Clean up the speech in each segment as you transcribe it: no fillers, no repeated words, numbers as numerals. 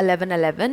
1111।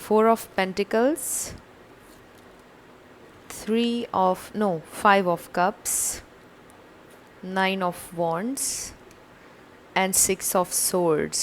4 of Pentacles, 5 of Cups, 9 of Wands and 6 of Swords।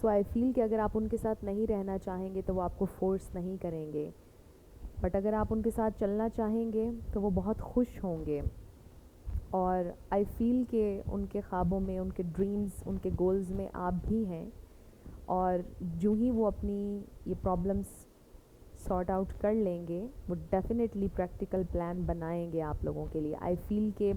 So I feel کہ اگر آپ ان کے ساتھ نہیں رہنا چاہیں گے تو وہ آپ کو فورس نہیں کریں گے، بٹ اگر آپ ان کے ساتھ چلنا چاہیں گے تو وہ بہت خوش ہوں گے. اور آئی فیل کہ ان کے خوابوں میں، ان کے ڈریمز، ان کے گولز میں آپ بھی ہیں، اور جو ہی وہ اپنی یہ پرابلمس سارٹ آؤٹ کر لیں گے وہ ڈیفینیٹلی پریکٹیکل پلان بنائیں گے آپ لوگوں کے لیے. آئی فیل کہ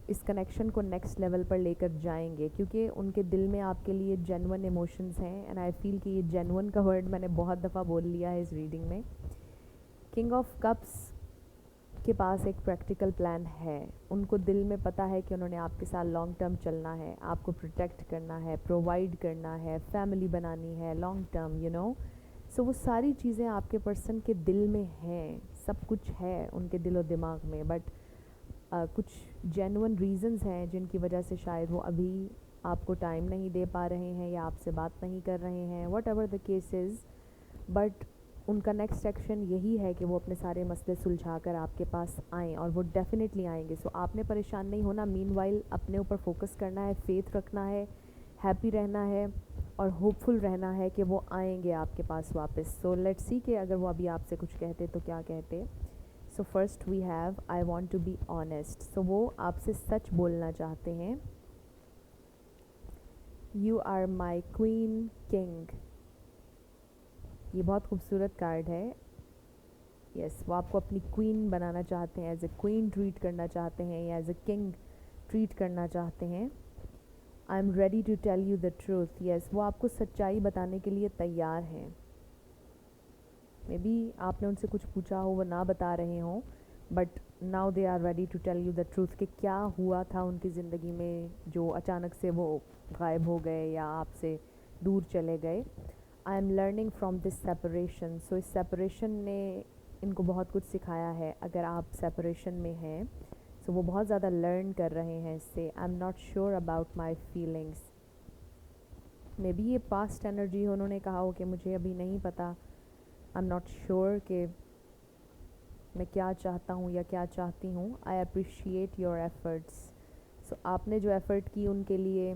اس کنیکشن کو نیکسٹ لیول پر لے کر جائیں گے، کیونکہ ان کے دل میں آپ کے لیے جینون ایموشنز ہیں. اینڈ آئی فیل کہ یہ جینون کا ورڈ میں نے بہت دفعہ بول لیا ہے اس ریڈنگ میں. کنگ آف کپس کے پاس ایک پریکٹیکل پلان ہے. ان کو دل میں پتہ ہے کہ انہوں نے آپ کے ساتھ لانگ ٹرم چلنا ہے، آپ کو پروٹیکٹ کرنا ہے، پرووائڈ کرنا ہے، فیملی بنانی ہے لانگ ٹرم، سو وہ ساری چیزیں آپ کے پرسن کے دل میں ہیں، سب کچھ ہے ان کے دل و دماغ میں. بٹ کچھ جینون ریزنز ہیں جن کی وجہ سے شاید وہ ابھی آپ کو ٹائم نہیں دے پا رہے ہیں یا آپ سے بات نہیں کر رہے ہیں، what ever the case is. But in کا نیکسٹ ایکشن یہی ہے کہ وہ اپنے سارے مسئلے سلجھا کر آپ کے پاس آئیں، اور وہ ڈیفینیٹلی آئیں گے. سو آپ نے پریشان نہیں ہونا، مین وائل اپنے اوپر فوکس کرنا ہے، فیتھ رکھنا ہے، ہیپی رہنا ہے اور ہوپ فل رہنا ہے کہ وہ آئیں گے آپ کے پاس واپس. سو لیٹس سی کہ اگر وہ ابھی آپ سے کچھ کہتے تو کیا کہتے. So first we have I want to be honest. So وہ آپ سے سچ بولنا چاہتے ہیں. You are my queen king. یہ بہت خوبصورت کارڈ ہے. یس وہ آپ کو اپنی کوئین بنانا چاہتے ہیں، ایز اے کوئین ٹریٹ کرنا چاہتے ہیں یا ایز اے کنگ ٹریٹ کرنا چاہتے ہیں. I am ready to tell you the truth. Yes وہ آپ کو سچائی بتانے کے لیے تیار ہیں. مے بی آپ نے ان سے کچھ پوچھا ہو وہ نہ بتا رہے ہوں، but now they are ready to tell you the truth کہ کیا ہوا تھا ان کی زندگی میں جو اچانک سے وہ غائب ہو گئے یا آپ سے دور چلے گئے. I am learning from this separation. So اس سیپریشن نے ان کو بہت کچھ سکھایا ہے. اگر آپ سیپریشن میں ہیں سو وہ بہت زیادہ لرن کر رہے ہیں اس سے. I am not sure about my feelings. Maybe یہ پاسٹ انرجی ہو، انہوں نے کہا ہو کہ مجھے ابھی نہیں پتہ، آئی ایم ناٹ شیور کہ میں کیا چاہتا ہوں یا کیا چاہتی ہوں. I appreciate your efforts. So آپ نے جو ایفرٹ کی ان کے لیے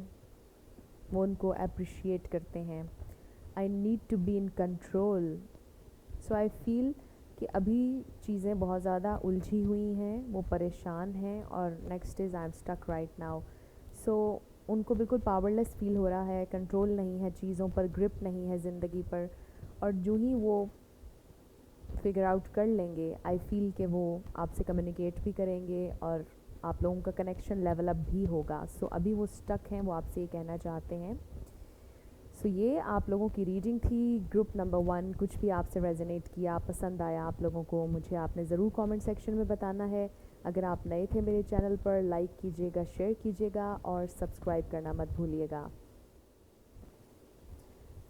وہ ان کو اپریشیٹ کرتے ہیں. I need to be in control. So I feel کہ ابھی چیزیں بہت زیادہ الجھی ہوئی ہیں، وہ پریشان ہیں، اور next is I am stuck right now. So ان کو بالکل پاور لیس فیل ہو رہا ہے، کنٹرول نہیں ہے چیزوں پر، گرپ نہیں ہے زندگی پر. اور جو ہی وہ فگر آؤٹ کر لیں گے آئی فیل کہ وہ آپ سے کمیونیکیٹ بھی کریں گے اور آپ لوگوں کا کنیکشن لیول اپ بھی ہوگا. سو ابھی وہ اسٹک ہیں، وہ آپ سے یہ کہنا چاہتے ہیں. سو یہ آپ لوگوں کی ریڈنگ تھی. گروپ نمبر 1 کچھ بھی آپ سے ریزونیٹ کیا، پسند آیا آپ لوگوں کو، مجھے آپ نے ضرور کامنٹ سیکشن میں بتانا ہے. اگر آپ نئے تھے میرے چینل پر، لائک کیجیے گا، شیئر کیجیے گا اور سبسکرائب کرنا مت بھولیے گا.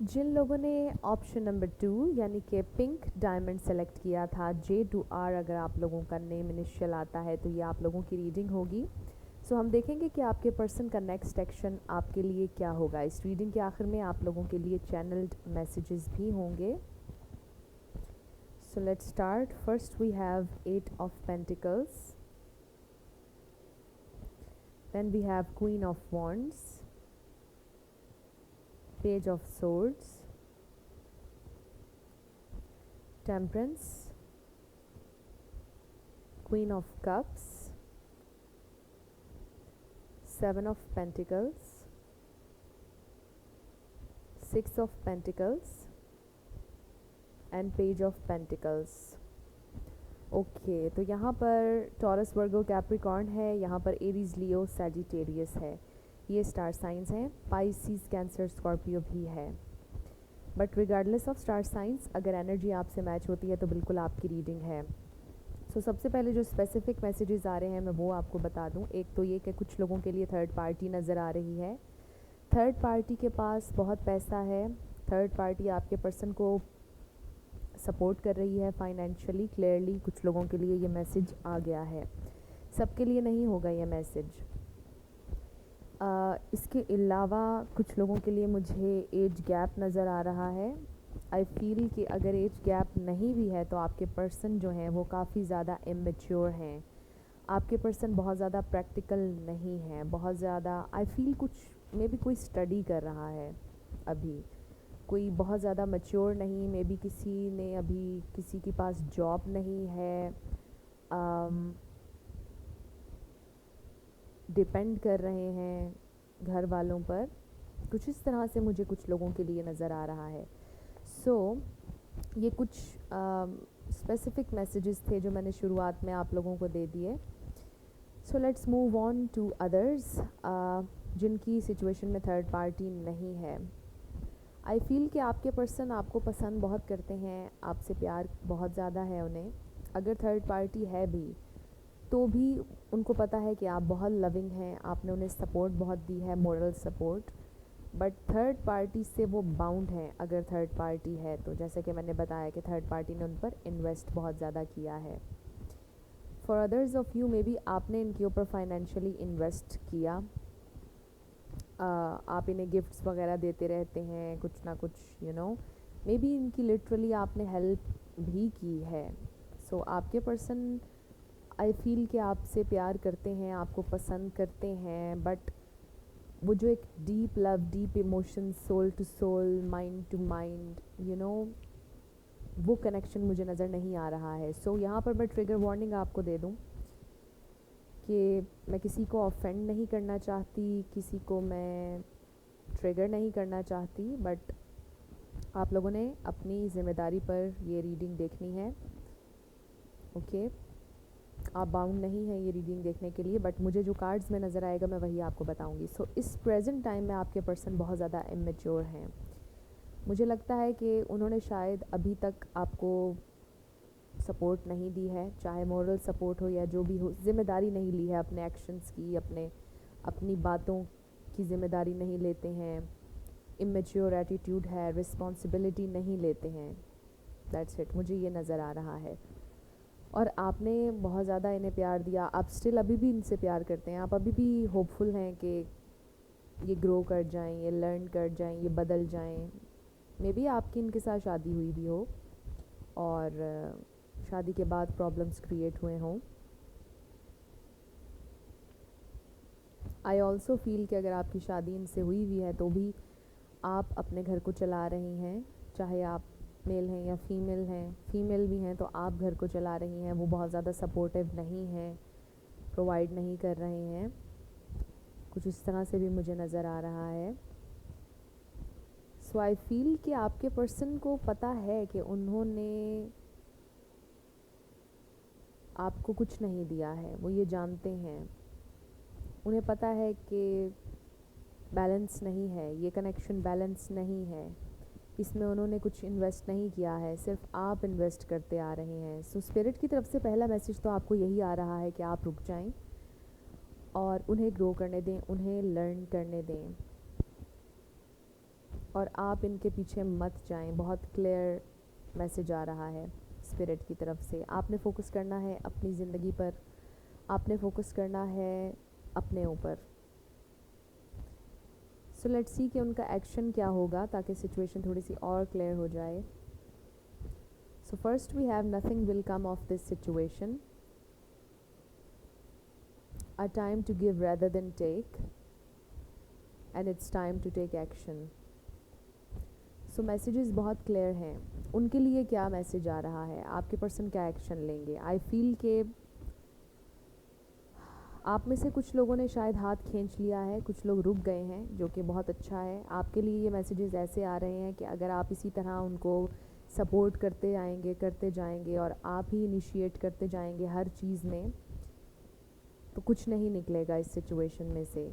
جن لوگوں نے آپشن نمبر 2 یعنی کہ پنک ڈائمنڈ سلیکٹ کیا تھا، J2R اگر آپ لوگوں کا نیم انیشیل آتا ہے تو یہ آپ لوگوں کی ریڈنگ ہوگی. سو ہم دیکھیں گے کہ آپ کے پرسن کا نیکسٹ ایکشن آپ کے لیے کیا ہوگا. اس ریڈنگ کے آخر میں آپ لوگوں کے لیے چینلڈ میسیجز بھی ہوں گے. So let's start. First we have 8 of pentacles, then we have queen of wands, Page of Swords, Temperance, Queen of Cups, 7 of Pentacles, 6 of Pentacles and Page of Pentacles. Okay تو یہاں پر tours Virgo کیپریکارن ہے، یہاں پر arrays لیو Sagittarius ہے. یہ star science ہیں. پائسیز cancer Scorpio بھی ہے. But regardless of star science اگر انرجی آپ سے میچ ہوتی ہے تو بالکل آپ کی ریڈنگ ہے. سو سب سے پہلے جو اسپیسیفک میسیجز آ رہے ہیں میں وہ آپ کو بتا دوں. ایک تو یہ کہ کچھ لوگوں کے لیے تھرڈ پارٹی نظر آ رہی ہے. تھرڈ پارٹی کے پاس بہت پیسہ ہے. تھرڈ پارٹی آپ کے پرسن کو سپورٹ کر رہی ہے فائنینشلی. کلیئرلی کچھ لوگوں کے لیے یہ میسیج آ گیا ہے، سب کے لیے نہیں ہوگا یہ میسیج. اس کے علاوہ کچھ لوگوں کے لیے مجھے ایج گیپ نظر آ رہا ہے. آئی فیل کہ اگر ایج گیپ نہیں بھی ہے تو آپ کے پرسن جو ہیں وہ کافی زیادہ امیچیور ہیں. آپ کے پرسن بہت زیادہ پریکٹیکل نہیں ہیں، بہت زیادہ آئی فیل کچھ میں بھی کوئی اسٹڈی کر رہا ہے. ابھی کوئی بہت زیادہ میچور نہیں، مے بی کسی نے ابھی کسی کے پاس جاب نہیں ہے، ڈپینڈ کر رہے ہیں گھر والوں پر، کچھ اس طرح سے مجھے کچھ لوگوں کے لیے نظر آ رہا ہے. سو یہ کچھ اسپیسیفک میسیجز تھے جو میں نے شروعات میں آپ لوگوں کو دے دیے. So let's move on to others جن کی سچویشن میں تھرڈ پارٹی نہیں ہے. آئی فیل کہ آپ کے پرسن آپ کو پسند بہت کرتے ہیں، آپ سے پیار بہت زیادہ ہے انہیں. اگر تھرڈ پارٹی ہے بھی تو بھی ان کو پتہ ہے کہ آپ بہت لونگ ہیں، آپ نے انہیں سپورٹ بہت دی ہے، moral support. But third party سے وہ باؤنڈ ہیں. اگر تھرڈ پارٹی ہے تو جیسے کہ میں نے بتایا کہ تھرڈ پارٹی نے ان پر انویسٹ بہت زیادہ کیا ہے. For others of you maybe آپ نے ان کے اوپر فائنینشلی انویسٹ کیا، آپ انہیں گفٹس وغیرہ دیتے رہتے ہیں کچھ نہ کچھ مے بی ان کی لٹرلی آپ نے ہیلپ بھی کی ہے. سو آپ کے پرسن آئی فیل کہ آپ سے پیار کرتے ہیں، آپ کو پسند کرتے ہیں، بٹ وہ جو ایک deep love, deep emotion, soul to soul, mind to mind وہ کنیکشن مجھے نظر نہیں آ رہا ہے. سو یہاں پر میں ٹریگر وارننگ آپ کو دے دوں کہ میں کسی کو آفینڈ نہیں کرنا چاہتی، کسی کو میں ٹریگر نہیں کرنا چاہتی، بٹ آپ لوگوں نے اپنی ذمہ داری پر یہ ریڈنگ دیکھنی ہے. اوکے آپ باؤنڈ نہیں ہیں یہ ریڈنگ دیکھنے کے لیے، بٹ مجھے جو کارڈز میں نظر آئے گا میں وہی آپ کو بتاؤں گی. سو اس پریزنٹ ٹائم میں آپ کے پرسن بہت زیادہ امیچور ہیں. مجھے لگتا ہے کہ انہوں نے شاید ابھی تک آپ کو سپورٹ نہیں دی ہے، چاہے مورل سپورٹ ہو یا جو بھی ہو، ذمہ داری نہیں لی ہے اپنے ایکشنز کی، اپنی باتوں کی ذمہ داری نہیں لیتے ہیں، امیچور ایٹیٹیوڈ ہے، رسپانسبلٹی نہیں لیتے ہیں. دیٹس اٹ، مجھے یہ نظر آ رہا ہے. اور آپ نے بہت زیادہ انہیں پیار دیا، آپ اسٹل ابھی بھی ان سے پیار کرتے ہیں، آپ ابھی بھی ہوپ فل ہیں کہ یہ گرو کر جائیں، یہ لرن کر جائیں، یہ بدل جائیں. مے بی آپ کی ان کے ساتھ شادی ہوئی بھی ہو اور شادی کے بعد پرابلمس کریٹ ہوئے ہوں. آئی آلسو فیل کہ اگر آپ کی شادی ان سے ہوئی بھی ہے تو بھی آپ اپنے گھر کو چلا رہی ہیں، چاہے آپ میل ہیں یا فیمیل ہیں، فیمیل بھی ہیں تو آپ گھر کو چلا رہی ہیں. وہ بہت زیادہ سپورٹیو نہیں ہیں، پرووائڈ نہیں کر رہے ہیں، کچھ اس طرح سے بھی مجھے نظر آ رہا ہے. سو آئی فیل کہ آپ کے پرسن کو پتہ ہے کہ انہوں نے آپ کو کچھ نہیں دیا ہے، وہ یہ جانتے ہیں، انہیں پتہ ہے کہ بیلنس نہیں ہے، یہ کنیکشن بیلنس نہیں ہے، اس میں انہوں نے کچھ انویسٹ نہیں کیا ہے، صرف آپ انویسٹ کرتے آ رہے ہیں. سو اسپرٹ کی طرف سے پہلا میسیج تو آپ کو یہی آ رہا ہے کہ آپ رک جائیں اور انہیں گرو کرنے دیں، انہیں لرن کرنے دیں، اور آپ ان کے پیچھے مت جائیں. بہت کلیئر میسیج آ رہا ہے اسپرٹ کی طرف سے. آپ نے فوکس کرنا ہے اپنی زندگی پر، آپ نے فوکس کرنا ہے اپنے اوپر. سو لیٹ سی کہ ان کا ایکشن کیا ہوگا تاکہ سچویشن تھوڑی سی اور کلیئر ہو جائے. So first we have nothing will come of this situation, a time to give rather than take, and it's time to take action. So messages بہت کلیئر ہیں. ان کے لیے کیا میسیج آ رہا ہے، آپ کے پرسن کیا ایکشن لیں گے. آئی فیل کہ آپ میں سے کچھ لوگوں نے شاید ہاتھ کھینچ لیا ہے، کچھ لوگ رک گئے ہیں، جو کہ بہت اچھا ہے. آپ کے لیے یہ میسیجز ایسے آ رہے ہیں کہ اگر آپ اسی طرح ان کو سپورٹ کرتے آئیں گے، کرتے جائیں گے، اور آپ ہی انیشیٹ کرتے جائیں گے ہر چیز میں، تو کچھ نہیں نکلے گا اس سچویشن میں سے.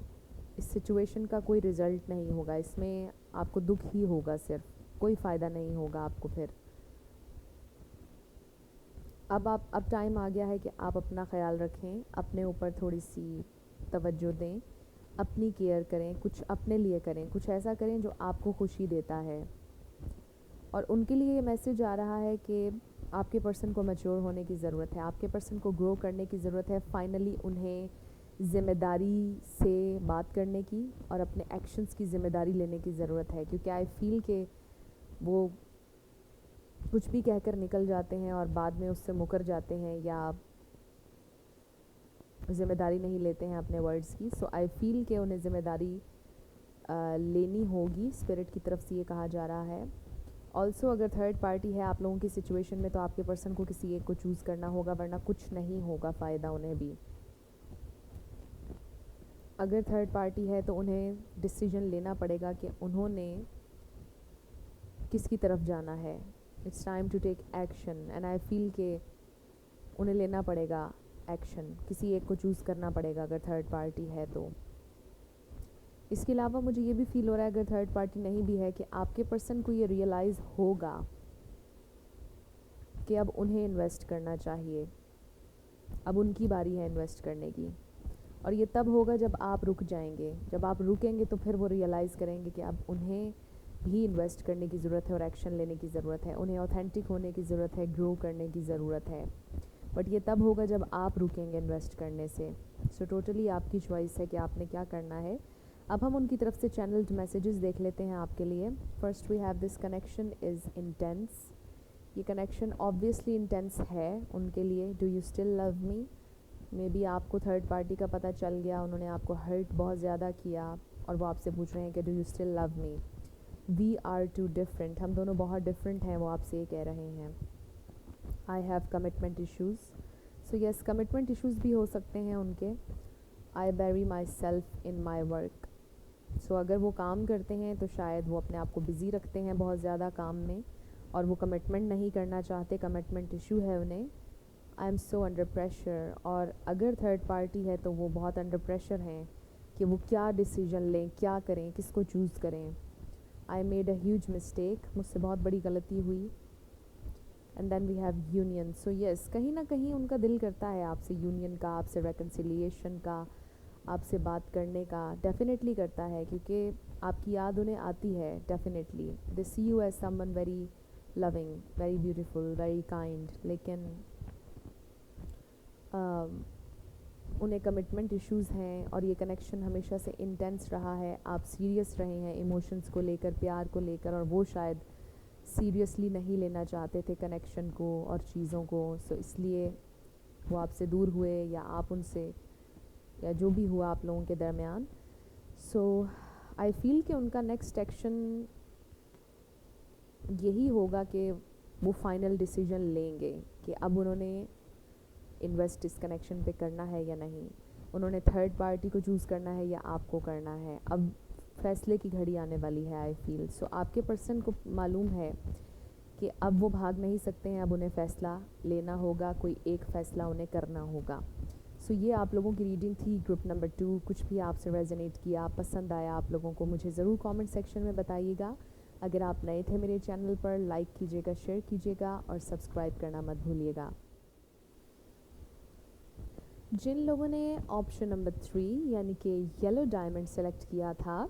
اس سچویشن کا کوئی رزلٹ نہیں ہوگا، اس میں آپ کو دکھ ہی ہوگا، صرف کوئی فائدہ نہیں ہوگا آپ کو. پھر اب ٹائم آ گیا ہے کہ آپ اپنا خیال رکھیں، اپنے اوپر تھوڑی سی توجہ دیں، اپنی کیئر کریں، کچھ اپنے لیے کریں، کچھ ایسا کریں جو آپ کو خوشی دیتا ہے. اور ان کے لیے یہ میسیج آ رہا ہے کہ آپ کے پرسن کو میچور ہونے کی ضرورت ہے، آپ کے پرسن کو گرو کرنے کی ضرورت ہے. فائنلی انہیں ذمہ داری سے بات کرنے کی اور اپنے ایکشنز کی ذمہ داری لینے کی ضرورت ہے. کیونکہ آئی فیل کہ وہ کچھ بھی کہہ کر نکل جاتے ہیں اور بعد میں اس سے مکر جاتے ہیں یا ذمہ داری نہیں لیتے ہیں اپنے ورڈز کی. سو آئی فیل کہ انہیں ذمہ داری لینی ہوگی، اسپرٹ کی طرف سے یہ کہا جا رہا ہے. آلسو اگر تھرڈ پارٹی ہے آپ لوگوں کی سچویشن میں تو آپ کے پرسن کو کسی ایک کو چوز کرنا ہوگا، ورنہ کچھ نہیں ہوگا فائدہ انہیں بھی. اگر تھرڈ پارٹی ہے تو انہیں ڈیسیجن لینا پڑے گا کہ انہوں نے کس کی طرف جانا ہے. It's time to take action and I feel کہ انہیں لینا پڑے گا ایکشن، کسی ایک کو چوز کرنا پڑے گا اگر تھرڈ پارٹی ہے تو. اس کے علاوہ مجھے یہ بھی فیل ہو رہا ہے اگر تھرڈ پارٹی نہیں بھی ہے کہ آپ کے پرسن کو یہ ریئلائز ہوگا کہ اب انہیں انویسٹ کرنا چاہیے، اب ان کی باری ہے انویسٹ کرنے کی. اور یہ تب ہوگا جب آپ رک جائیں گے. جب آپ رکیں گے تو پھر وہ ریئلائز کریں گے کہ اب انہیں بھی انویسٹ کرنے کی ضرورت ہے اور ایکشن لینے کی ضرورت ہے، انہیں اوتھینٹک ہونے کی ضرورت ہے، گرو کرنے کی ضرورت ہے. بٹ یہ تب ہوگا جب آپ رکیں گے انویسٹ کرنے سے. سو ٹوٹلی آپ کی چوائس ہے کہ آپ نے کیا کرنا ہے. اب ہم ان کی طرف سے چینلڈ میسیجز دیکھ لیتے ہیں آپ کے لیے. First we have this connection is intense. یہ کنیکشن آبویسلی انٹینس ہے ان کے لیے. Do you still love me? Maybe آپ کو تھرڈ پارٹی کا پتہ چل گیا، انہوں نے آپ کو ہرٹ بہت زیادہ کیا اور وہ آپ سے پوچھ رہے ہیں کہ do you still love me. We are two different, ہم دونوں بہت ڈفرینٹ ہیں، وہ آپ سے یہ کہہ رہے ہیں. I have commitment issues. So yes, commitment issues بھی ہو سکتے ہیں ان کے. آئی بیری my self in my work. سو اگر وہ کام کرتے ہیں تو شاید وہ اپنے آپ کو بزی رکھتے ہیں بہت زیادہ کام میں اور وہ کمٹمنٹ نہیں کرنا چاہتے، کمٹمنٹ ایشو ہے انہیں. I am so under pressure. اور اگر تھرڈ پارٹی ہے تو وہ بہت انڈر پریشر ہیں کہ وہ کیا ڈیسیجن لیں، کیا کریں، کس کو چوز کریں. I made a huge mistake, مجھ سے بہت بڑی غلطی ہوئی. And then we have union. So yes, کہیں نہ کہیں ان کا دل کرتا ہے آپ سے یونین کا، آپ سے ریکنسیلیشن کا، آپ سے بات کرنے کا. ڈیفینیٹلی کرتا ہے کیونکہ آپ کی یاد انہیں آتی ہے. Definitely they see you as someone very loving, very beautiful, very kind. لیکن انہیں کمٹمنٹ ایشوز ہیں اور یہ کنیکشن ہمیشہ سے انٹینس رہا ہے. آپ سیریس رہے ہیں ایموشنز کو لے کر، پیار کو لے کر، اور وہ شاید سیریسلی نہیں لینا چاہتے تھے کنیکشن کو اور چیزوں کو. سو اس لیے وہ آپ سے دور ہوئے یا آپ ان سے، یا جو بھی ہوا آپ لوگوں کے درمیان. سو آئی فیل کہ ان کا نیکسٹ ایکشن یہی ہوگا کہ وہ فائنل ڈیسیجن لیں گے کہ اب انہوں نے انویسٹ اس کنیکشن پہ کرنا ہے یا نہیں. انہوں نے تھرڈ پارٹی کو چوز کرنا ہے یا آپ کو کرنا ہے. اب فیصلے کی گھڑی آنے والی ہے آئی فیل. سو آپ کے پرسن کو معلوم ہے کہ اب وہ بھاگ نہیں سکتے ہیں، اب انہیں فیصلہ لینا ہوگا، کوئی ایک فیصلہ انہیں کرنا ہوگا. سو یہ آپ لوگوں کی ریڈنگ تھی گروپ نمبر 2. کچھ بھی آپ سے ریزونیٹ کیا، پسند آیا آپ لوگوں کو، مجھے ضرور کامنٹ سیکشن میں بتائیے گا. اگر آپ نئے تھے میرے چینل پر، لائک کیجیے گا، شیئر کیجیے گا اور سبسکرائب کرنا مت بھولیے گا. جن لوگوں نے آپشن نمبر 3 یعنی کہ یلو ڈائمنڈ سلیکٹ کیا تھا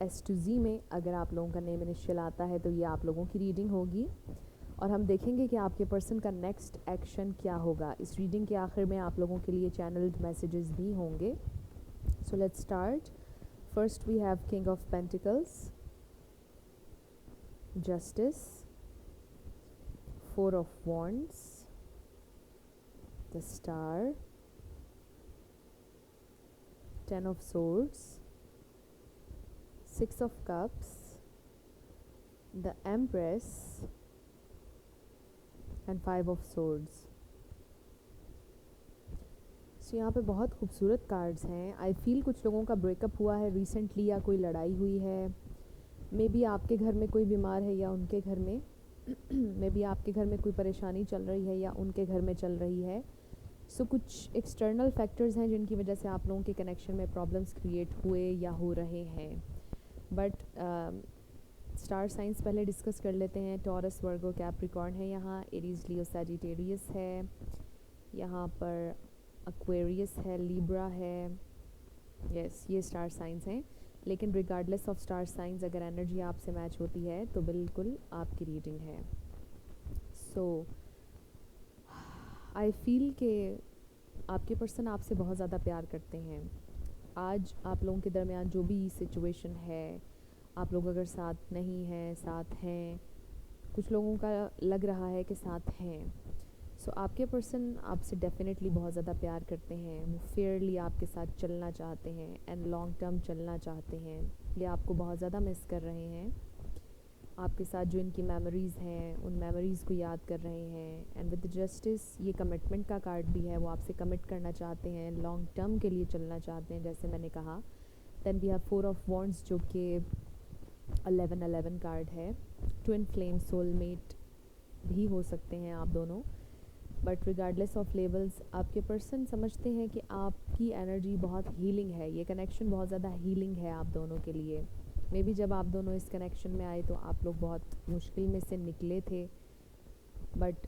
ایس ٹو زی میں، اگر آپ لوگوں کا نیم انیشیل آتا ہے تو یہ آپ لوگوں کی ریڈنگ ہوگی اور ہم دیکھیں گے کہ آپ کے پرسن کا نیکسٹ ایکشن کیا ہوگا. اس ریڈنگ کے آخر میں آپ لوگوں کے لیے چینلڈ میسیجز بھی ہوں گے. So let's start. First we have king of pentacles, justice, 4 of wands, the star, 10 of swords, 6 of cups, the empress and 5 of swords. So یہاں پہ بہت خوبصورت کارڈز ہیں. آئی فیل کچھ لوگوں کا بریک اپ ہوا ہے ریسنٹلی یا کوئی لڑائی ہوئی ہے. مے بی آپ کے گھر میں کوئی بیمار ہے یا ان کے گھر میں مے بی آپ کے گھر میں کوئی پریشانی چل رہی ہے یا ان کے گھر میں چل رہی ہے. سو کچھ ایکسٹرنل فیکٹرز ہیں جن کی وجہ سے آپ لوگوں کے کنیکشن میں پرابلمس کریٹ ہوئے یا ہو رہے ہیں. بٹ اسٹار سائنس پہلے ڈسکس کر لیتے ہیں. ٹورس، ورگو، کیپریکارن ہے یہاں، ایریز، لیو، سیجیٹیریس ہے یہاں پر، ایکویریس ہے، لیبرا ہے. یس، یہ اسٹار سائنس ہیں. لیکن ریگارڈلیس آف اسٹار سائنس اگر انرجی آپ سے میچ ہوتی ہے تو بالکل آپ کی ریڈنگ ہے. سو آئی فیل کہ آپ کے پرسن آپ سے بہت زیادہ پیار کرتے ہیں. آج آپ لوگوں کے درمیان جو بھی سچویشن ہے، آپ لوگ اگر ساتھ نہیں ہیں، ساتھ ہیں، کچھ لوگوں کا لگ رہا ہے کہ ساتھ ہیں. سو آپ کے پرسن آپ سے ڈیفینیٹلی بہت زیادہ پیار کرتے ہیں. وہ فیئرلی آپ کے ساتھ چلنا چاہتے ہیں اینڈ لانگ ٹرم چلنا چاہتے ہیں. ڈیپلی آپ کو بہت زیادہ مس کر رہے ہیں. آپ کے ساتھ جو ان کی میموریز ہیں ان میموریز کو یاد کر رہے ہیں. اینڈ ود جسٹس یہ کمٹمنٹ کا کارڈ بھی ہے, وہ آپ سے کمٹ کرنا چاہتے ہیں, لانگ ٹرم کے لیے چلنا چاہتے ہیں جیسے میں نے کہا. دین وی ہیو 4 آف وانڈس جو کہ 11 کارڈ ہے. ٹوئن فلیم سول میٹ بھی ہو سکتے ہیں آپ دونوں, بٹ ریگارڈلیس آف لیبلز آپ کے پرسن سمجھتے ہیں کہ آپ کی انرجی بہت ہیلنگ ہے. یہ کنیکشن بہت زیادہ ہیلنگ ہے آپ دونوں کے لیے. مے بی جب آپ دونوں اس کنیکشن میں آئے تو آپ لوگ بہت مشکل میں سے نکلے تھے, بٹ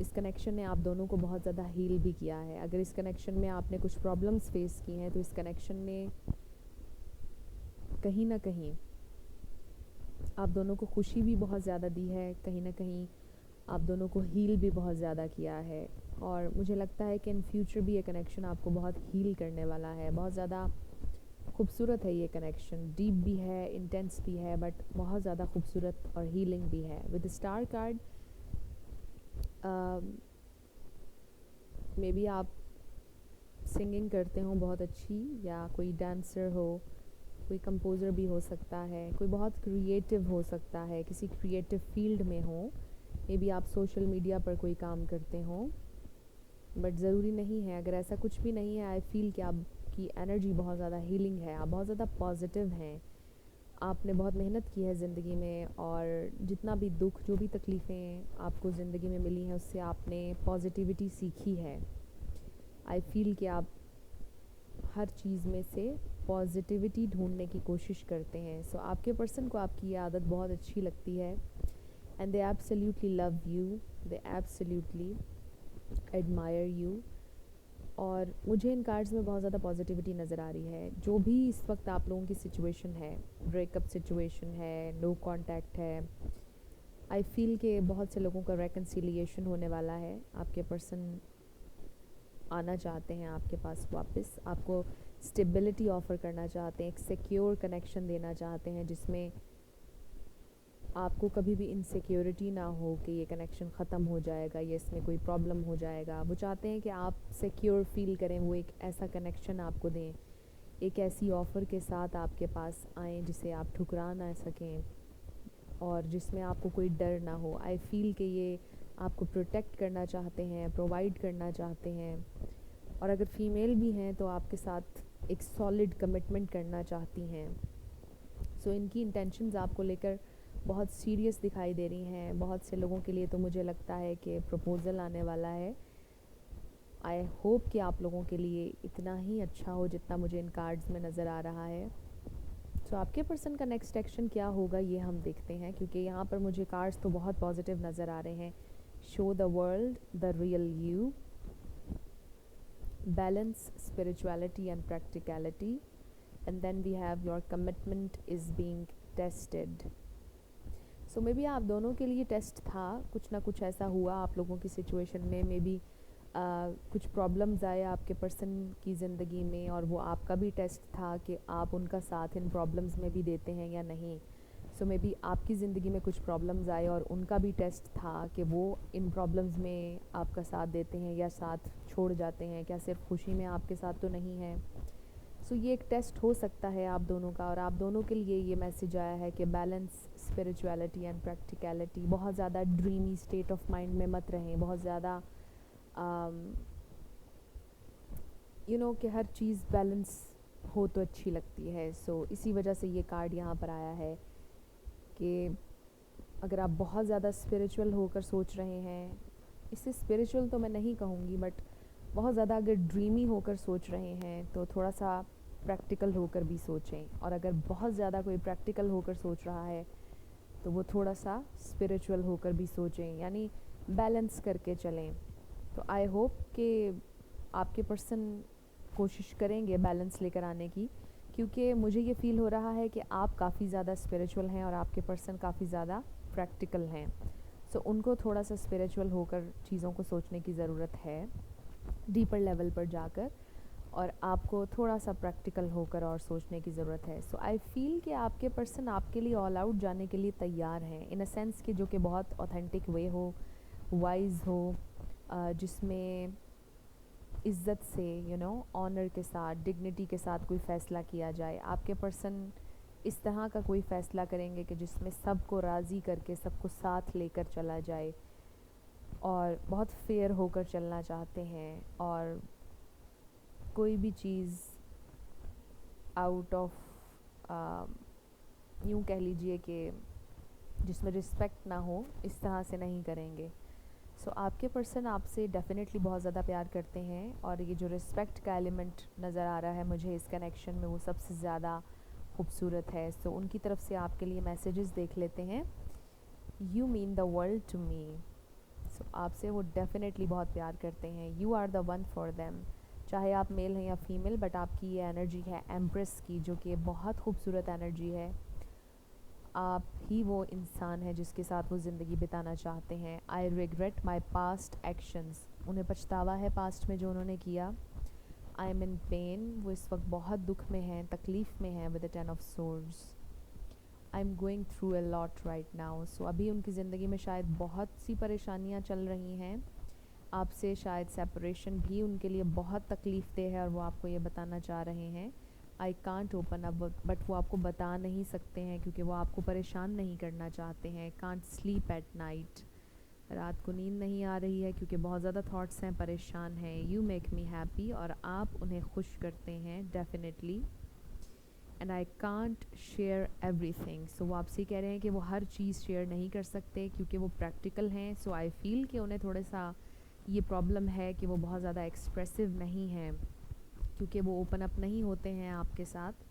اس کنیکشن نے آپ دونوں کو بہت زیادہ ہیل بھی کیا ہے. اگر اس کنیکشن میں آپ نے کچھ پرابلمس فیس کی ہیں تو اس کنیکشن نے کہیں نہ کہیں آپ دونوں کو خوشی بھی بہت زیادہ دی ہے, کہیں نہ کہیں آپ دونوں کو ہیل بھی بہت زیادہ کیا ہے. اور مجھے لگتا ہے کہ ان فیوچر بھی یہ کنیکشن آپ کو بہت ہیل کرنے والا ہے. بہت زیادہ خوبصورت ہے یہ کنیکشن, ڈیپ بھی ہے, انٹینس بھی ہے, بٹ بہت زیادہ خوبصورت اور ہیلنگ بھی ہے. With star card maybe آپ سنگنگ کرتے ہوں بہت اچھی, یا کوئی ڈانسر ہو, کوئی کمپوزر بھی ہو سکتا ہے, کوئی بہت کریٹیو ہو سکتا ہے, کسی کریٹیو فیلڈ میں ہوں. مے بی آپ سوشل میڈیا پر کوئی کام کرتے ہوں, بٹ ضروری نہیں ہے. اگر ایسا کچھ بھی نہیں ہے, آئی فیل کہ آپ کی انرجی بہت زیادہ ہیلنگ ہے, آپ بہت زیادہ پازیٹیو ہیں. آپ نے بہت محنت کی ہے زندگی میں, اور جتنا بھی دکھ, جو بھی تکلیفیں آپ کو زندگی میں ملی ہیں اس سے آپ نے پازیٹیوٹی سیکھی ہے. آئی فیل کہ آپ ہر چیز میں سے پازیٹیوٹی ڈھونڈنے کی کوشش کرتے ہیں. سو آپ کے پرسن کو آپ کی یہ عادت بہت اچھی لگتی ہے. And they absolutely love you, they absolutely admire you. اور مجھے ان کارڈز میں بہت زیادہ پازیٹیوٹی نظر آ رہی ہے. جو بھی اس وقت آپ لوگوں کی سچویشن ہے, بریک اپ سچویشن ہے, نو کانٹیکٹ ہے, آئی فیل کہ بہت سے لوگوں کا ریکنسیلیشن ہونے والا ہے. آپ کے پرسن آنا چاہتے ہیں آپ کے پاس واپس, آپ کو اسٹیبلٹی آفر کرنا چاہتے ہیں, ایک سیکیور کنیکشن دینا چاہتے ہیں جس میں آپ کو کبھی بھی انسیکیورٹی نہ ہو کہ یہ کنیکشن ختم ہو جائے گا یا اس میں کوئی پرابلم ہو جائے گا. وہ چاہتے ہیں کہ آپ سیکیور فیل کریں, وہ ایک ایسا کنیکشن آپ کو دیں, ایک ایسی آفر کے ساتھ آپ کے پاس آئیں جسے آپ ٹھکرا نہ سکیں اور جس میں آپ کو کوئی ڈر نہ ہو. آئی فیل کہ یہ آپ کو پروٹیکٹ کرنا چاہتے ہیں, پرووائڈ کرنا چاہتے ہیں, اور اگر فیمیل بھی ہیں تو آپ کے ساتھ ایک سالڈ کمٹمنٹ کرنا چاہتی ہیں. سو ان کی انٹینشنز آپ کو لے کر بہت سیریس دکھائی دے رہی ہیں. بہت سے لوگوں کے لیے تو مجھے لگتا ہے کہ پروپوزل آنے والا ہے. آئی ہوپ کہ آپ لوگوں کے لیے اتنا ہی اچھا ہو جتنا مجھے ان کارڈز میں نظر آ رہا ہے. سو آپ کے پرسن کا نیکسٹ ایکشن کیا ہوگا یہ ہم دیکھتے ہیں, کیونکہ یہاں پر مجھے کارڈز تو بہت پازیٹیو نظر آ رہے ہیں. Show the world the real you, balance spirituality and practicality, and then we have your commitment is being tested. So maybe آپ دونوں کے لیے ٹیسٹ تھا, کچھ نہ کچھ ایسا ہوا آپ لوگوں کی سچویشن میں. مے بی کچھ پرابلمز آئے آپ کے پرسن کی زندگی میں, اور وہ آپ کا بھی ٹیسٹ تھا کہ آپ ان کا ساتھ ان پرابلمز میں بھی دیتے ہیں یا نہیں. سو مے بی آپ کی زندگی میں کچھ پرابلمز آئے اور ان کا بھی ٹیسٹ تھا کہ وہ ان پرابلمز میں آپ کا ساتھ دیتے ہیں یا ساتھ چھوڑ جاتے ہیں, کیا صرف خوشی میں آپ کے ساتھ تو نہیں ہیں. سو یہ ایک ٹیسٹ ہو سکتا ہے آپ دونوں کا, اور آپ دونوں کے لیے یہ میسیج آیا ہے کہ بیلنس اسپرچویلٹی اینڈ پریکٹیکلٹی. بہت زیادہ ڈریمی اسٹیٹ آف مائنڈ میں مت رہیں, بہت زیادہ کہ ہر چیز بیلنس ہو تو اچھی لگتی ہے. سو اسی وجہ سے یہ کارڈ یہاں پر آیا ہے کہ اگر آپ بہت زیادہ اسپریچول ہو کر سوچ رہے ہیں, اسے اسپریچول تو میں نہیں کہوں گی, بٹ بہت زیادہ اگر ڈریمی ہو کر سوچ رہے ہیں تو تھوڑا سا پریکٹیکل ہو کر بھی سوچیں, اور اگر بہت زیادہ کوئی پریکٹیکل ہو کر سوچ رہا ہے تو وہ تھوڑا سا اسپریچول ہو کر بھی سوچیں, یعنی بیلنس کر کے چلیں. تو آئی ہوپ کہ آپ کے پرسن کوشش کریں گے بیلنس لے کر آنے کی, کیونکہ مجھے یہ فیل ہو رہا ہے کہ آپ کافی زیادہ اسپریچول ہیں اور آپ کے پرسن کافی زیادہ پریکٹیکل ہیں. سو ان کو تھوڑا سا اسپریچول ہو کر چیزوں کو سوچنے کی ضرورت ہے, ڈیپر لیول پر جا کر, اور آپ کو تھوڑا سا پریکٹیکل ہو کر اور سوچنے کی ضرورت ہے. سو آئی فیل کہ آپ کے پرسن آپ کے لیے آل آؤٹ جانے کے لیے تیار ہیں, ان اے سینس کہ جو کہ بہت اوتھینٹک وے ہو, وائز ہو, جس میں عزت سے آنر کے ساتھ, ڈگنیٹی کے ساتھ کوئی فیصلہ کیا جائے. آپ کے پرسن اس طرح کا کوئی فیصلہ کریں گے کہ جس میں سب کو راضی کر کے سب کو ساتھ لے کر چلا جائے، اور بہت فیئر ہو کر چلنا چاہتے ہیں، اور کوئی بھی چیز آؤٹ آف یوں کہہ لیجئے کہ جس میں رسپیکٹ نہ ہو، اس طرح سے نہیں کریں گے. سو آپ کے پرسن آپ سے ڈیفینیٹلی بہت زیادہ پیار کرتے ہیں، اور یہ جو رسپیکٹ کا ایلیمنٹ نظر آ رہا ہے مجھے اس کنیکشن میں، وہ سب سے زیادہ خوبصورت ہے. سو ان کی طرف سے آپ کے لیے میسیجز دیکھ لیتے ہیں. You mean the world to me. So آپ سے وہ ڈیفینیٹلی بہت پیار کرتے ہیں. You are the one for them. چاہے آپ میل ہیں یا فیمیل، بٹ آپ کی یہ انرجی ہے ایمپریس کی، جو کہ بہت خوبصورت انرجی ہے. آپ ہی وہ انسان ہے جس کے ساتھ وہ زندگی بتانا چاہتے ہیں. I regret my past actions. انہیں پچھتاوا ہے پاسٹ میں جو انہوں نے کیا. I am in pain. وہ اس وقت بہت دکھ میں ہیں، تکلیف میں ہیں. With the 10 of swords. I am going through a lot right now. So ابھی ان کی زندگی میں شاید بہت سی پریشانیاں چل رہی ہیں. آپ سے شاید سیپریشن بھی ان کے لیے بہت تکلیف دہ ہے، اور وہ آپ کو یہ بتانا چاہ رہے ہیں. I can't open up. But وہ آپ کو بتا نہیں سکتے ہیں کیونکہ وہ آپ کو پریشان نہیں کرنا چاہتے ہیں. Can't sleep at night. رات کو نیند نہیں آ رہی ہے کیونکہ بہت زیادہ تھاٹس ہیں، پریشان ہیں. You make me happy. اور آپ انہیں خوش کرتے ہیں definitely. And I can't share everything. So وہ آپ سے کہہ رہے ہیں کہ وہ ہر چیز شیئر نہیں کر سکتے کیونکہ وہ پریکٹیکل ہیں. سو آئی فیل کہ انہیں تھوڑا سا یہ پرابلم ہے کہ وہ بہت زیادہ ایکسپریسو نہیں ہیں، کیونکہ وہ اوپن اپ نہیں ہوتے ہیں آپ کے ساتھ،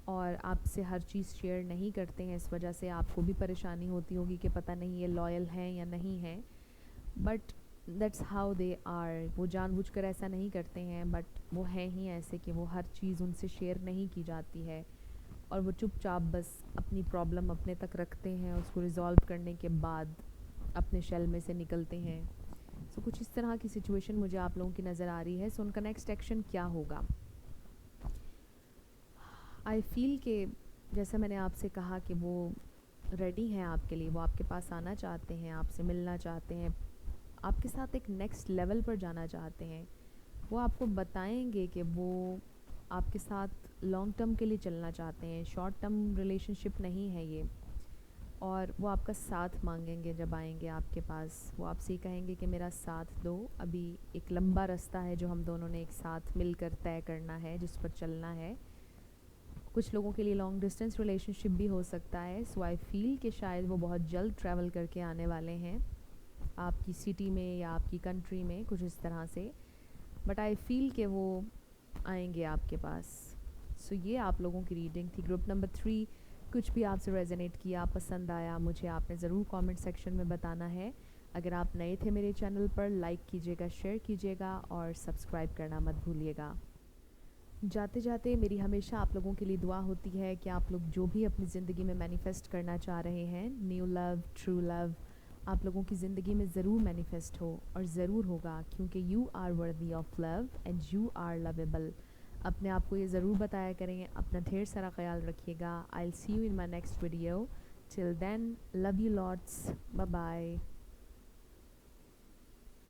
اور آپ سے ہر چیز شیئر نہیں کرتے ہیں. اس وجہ سے آپ کو بھی پریشانی ہوتی ہوگی کہ پتہ نہیں یہ لائل ہیں یا نہیں ہیں. But that's how they are. وہ جان بوجھ کر ایسا نہیں کرتے ہیں، بٹ وہ ہیں ہی ایسے کہ وہ ہر چیز ان سے شیئر نہیں کی جاتی ہے، اور وہ چپ چاپ بس اپنی پرابلم اپنے تک رکھتے ہیں. اس کو ریزالو کرنے کے بعد اپنے شیل میں سے نکلتے ہیں. سو کچھ اس طرح کی سچویشن مجھے آپ لوگوں کی نظر آ رہی ہے. سو ان کا نیکسٹ ایکشن کیا ہوگا؟ آئی فیل کہ جیسا میں نے آپ سے کہا کہ وہ ریڈی ہیں آپ کے لیے. وہ آپ کے پاس آنا چاہتے ہیں، آپ سے ملنا چاہتے ہیں، آپ کے ساتھ ایک نیکسٹ لیول پر جانا چاہتے ہیں. وہ آپ کو بتائیں گے کہ وہ آپ کے ساتھ لانگ ٹرم کے لیے چلنا چاہتے ہیں. شارٹ ٹرم ریلیشن شپ نہیں ہے یہ. اور وہ آپ کا ساتھ مانگیں گے جب آئیں گے آپ کے پاس. وہ آپ سے کہیں گے کہ میرا ساتھ دو. ابھی ایک لمبا رستہ ہے جو ہم دونوں نے ایک ساتھ مل کر طے کرنا ہے، جس پر چلنا ہے. کچھ لوگوں کے لیے لانگ ڈسٹینس ریلیشن شپ بھی ہو سکتا ہے. سو آئی فیل کہ شاید وہ بہت جلد ٹریول کر کے آنے والے ہیں آپ کی سٹی میں یا آپ کی کنٹری میں، کچھ اس طرح سے. بٹ آئی فیل کہ وہ آئیں گے آپ کے پاس. سو یہ آپ لوگوں کی ریڈنگ تھی. گروپ نمبر 3، کچھ بھی آپ سے ریزونیٹ کیا، پسند آیا، مجھے آپ نے ضرور کامنٹ سیکشن میں بتانا ہے. اگر آپ نئے تھے میرے چینل پر، لائک کیجیے گا، شیئر کیجیے گا، اور سبسکرائب کرنا مت بھولیے گا. جاتے جاتے میری ہمیشہ آپ لوگوں کے لیے دعا ہوتی ہے کہ آپ لوگ جو بھی اپنی زندگی میں مینیفیسٹ کرنا چاہ رہے ہیں، نیو لو، ٹرو لو، آپ لوگوں کی زندگی میں ضرور مینیفیسٹ ہو، اور ضرور ہوگا، کیونکہ you are worthy of love and you are lovable. اپنے آپ کو یہ ضرور بتایا کریں. اپنا ڈھیر سارا خیال رکھیے گا. I will see you in my next video. Till then, love you lots. Bye bye.